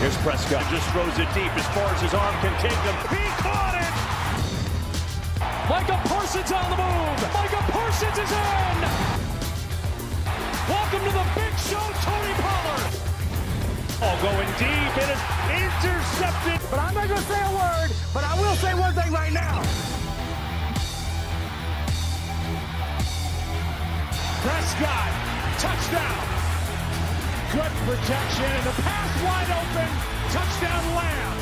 Here's Prescott. Just throws it deep as far as his arm can take him. He caught it! Micah Parsons on the move. Micah Parsons is in! Welcome to the big show, Tony Pollard. Oh, going deep. It is intercepted. But I'm not going to say a word, but I will say one thing right now. Prescott, touchdown. Good protection, and the pass wide open. Touchdown, Lamb.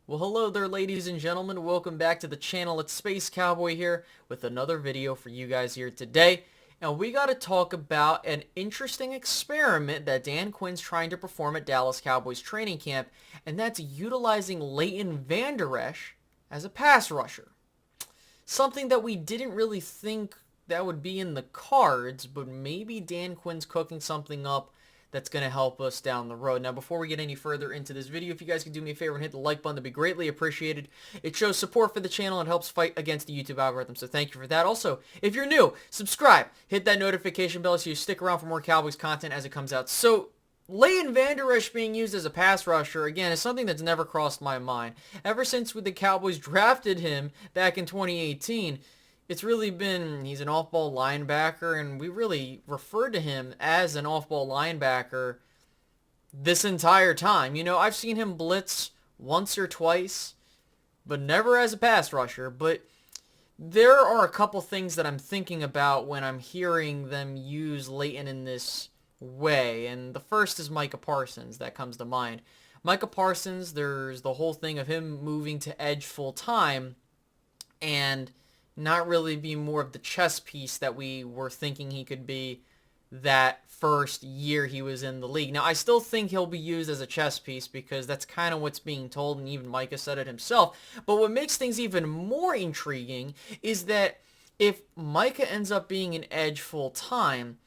Well, hello there, ladies and gentlemen. Welcome back to the channel. It's Space Cowboy here with another video for you guys here today. And we got to talk about an interesting experiment that Dan Quinn's trying to perform at Dallas Cowboys Training Camp, and that's utilizing Leighton Vander Esch as a pass rusher. Something that we didn't really think that would be in the cards, but maybe Dan Quinn's cooking something up that's going to help us down the road. Now, before we get any further into this video, if you guys could do me a favor and hit the like button, that'd be greatly appreciated. It shows support for the channel and helps fight against the YouTube algorithm, so thank you for that. Also, if you're new, subscribe, hit that notification bell so you stick around for more Cowboys content as it comes out. So, Leighton Vander Esch being used as a pass rusher, again, is something that's never crossed my mind. Ever since the Cowboys drafted him back in 2018, it's really been, he's an off-ball linebacker, and we really referred to him as an off-ball linebacker this entire time. You know, I've seen him blitz once or twice, but never as a pass rusher. But there are a couple things that I'm thinking about when I'm hearing them use Leighton in this way, and the first is Micah Parsons that comes to mind. Micah Parsons, there's the whole thing of him moving to edge full-time, and not really be more of the chess piece that we were thinking he could be that first year he was in the league. Now, I still think he'll be used as a chess piece because that's kind of what's being told, and even Micah said it himself. But what makes things even more intriguing is that if Micah ends up being an edge full-time,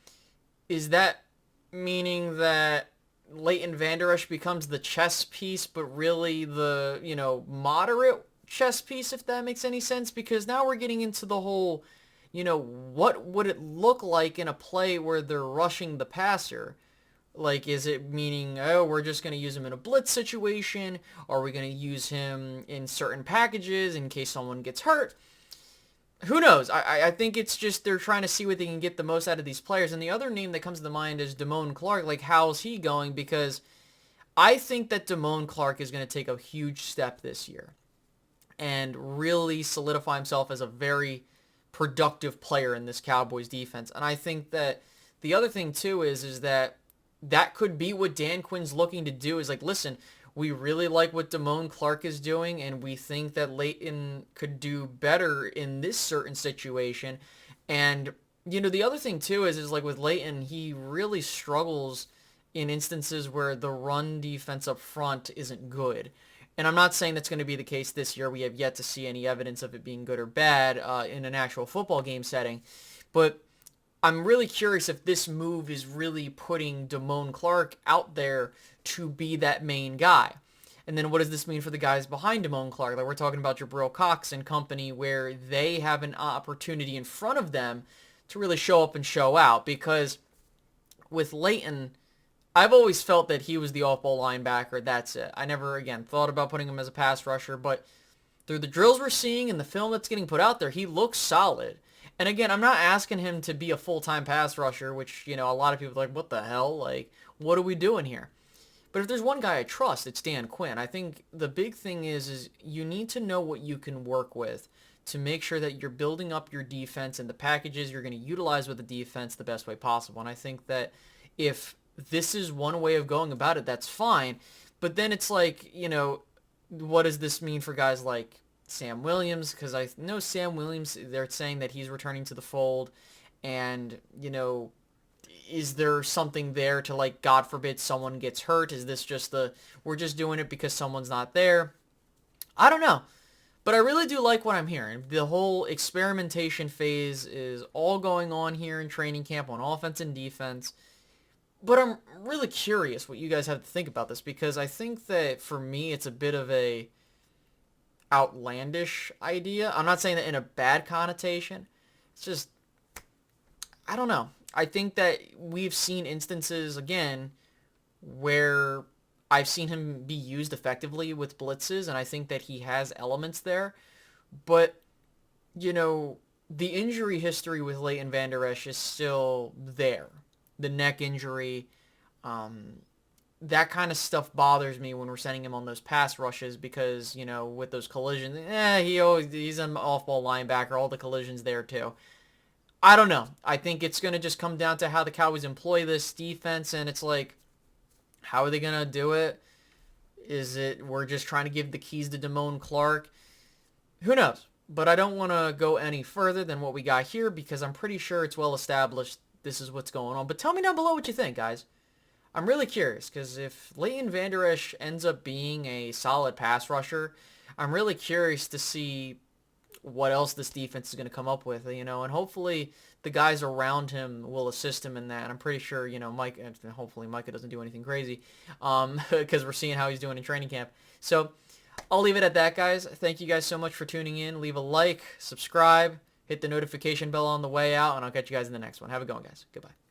is that meaning that Leighton Vander Esch becomes the chess piece, but really the, moderate chess piece, if that makes any sense? Because now we're getting into the whole, what would it look like in a play where they're rushing the passer? Like, is it meaning, oh, we're just going to use him in a blitz situation? Are we going to use him in certain packages in case someone gets hurt? Who knows? I think it's just they're trying to see what they can get the most out of these players. And the other name that comes to mind is Damon Clark. Like, how's he going? Because I think that Damon Clark is going to take a huge step this year and really solidify himself as a very productive player in this Cowboys defense. And I think that the other thing too is that could be what Dan Quinn's looking to do, is like, listen, we really like what Damon Clark is doing, and we think that Leighton could do better in this certain situation. And, the other thing too is like with Leighton, he really struggles in instances where the run defense up front isn't good. And I'm not saying that's going to be the case this year. We have yet to see any evidence of it being good or bad in an actual football game setting. But I'm really curious if this move is really putting Damon Clark out there to be that main guy. And then what does this mean for the guys behind Damon Clark? Like, we're talking about Jabril Cox and company, where they have an opportunity in front of them to really show up and show out. Because with Leighton, I've always felt that he was the off-ball linebacker. That's it. I never, again, thought about putting him as a pass rusher, but through the drills we're seeing and the film that's getting put out there, he looks solid. And again, I'm not asking him to be a full-time pass rusher, which, a lot of people are like, what the hell? Like, what are we doing here? But if there's one guy I trust, it's Dan Quinn. I think the big thing is you need to know what you can work with to make sure that you're building up your defense and the packages you're going to utilize with the defense the best way possible. And I think that if this is one way of going about it, that's fine. But then it's like, what does this mean for guys like Sam Williams? Because I know Sam Williams, they're saying that he's returning to the fold. And, is there something there to, like, God forbid someone gets hurt? Is this just we're just doing it because someone's not there? I don't know. But I really do like what I'm hearing. The whole experimentation phase is all going on here in training camp on offense and defense. But I'm really curious what you guys have to think about this, because I think that for me it's a bit of a outlandish idea. I'm not saying that in a bad connotation. It's just, I don't know. I think that we've seen instances, again, where I've seen him be used effectively with blitzes, and I think that he has elements there. But, you know, the injury history with Leighton Vander Esch is still there. The neck injury, that kind of stuff bothers me when we're sending him on those pass rushes, because, you know, with those collisions, he's an off-ball linebacker, all the collisions there too. I don't know. I think it's going to just come down to how the Cowboys employ this defense, and it's like, how are they going to do it? Is it we're just trying to give the keys to Damon Clark? Who knows? But I don't want to go any further than what we got here, because I'm pretty sure it's well established this is what's going on. But tell me down below what you think, guys. I'm really curious, because if Leighton Vander Esch ends up being a solid pass rusher, I'm really curious to see what else this defense is going to come up with, you know, and hopefully the guys around him will assist him in that. And I'm pretty sure, you know, hopefully Micah doesn't do anything crazy, because we're seeing how he's doing in training camp. So I'll leave it at that, guys. Thank you guys so much for tuning in. Leave a like, subscribe, hit the notification bell on the way out, and I'll catch you guys in the next one. Have a good one, guys. Goodbye.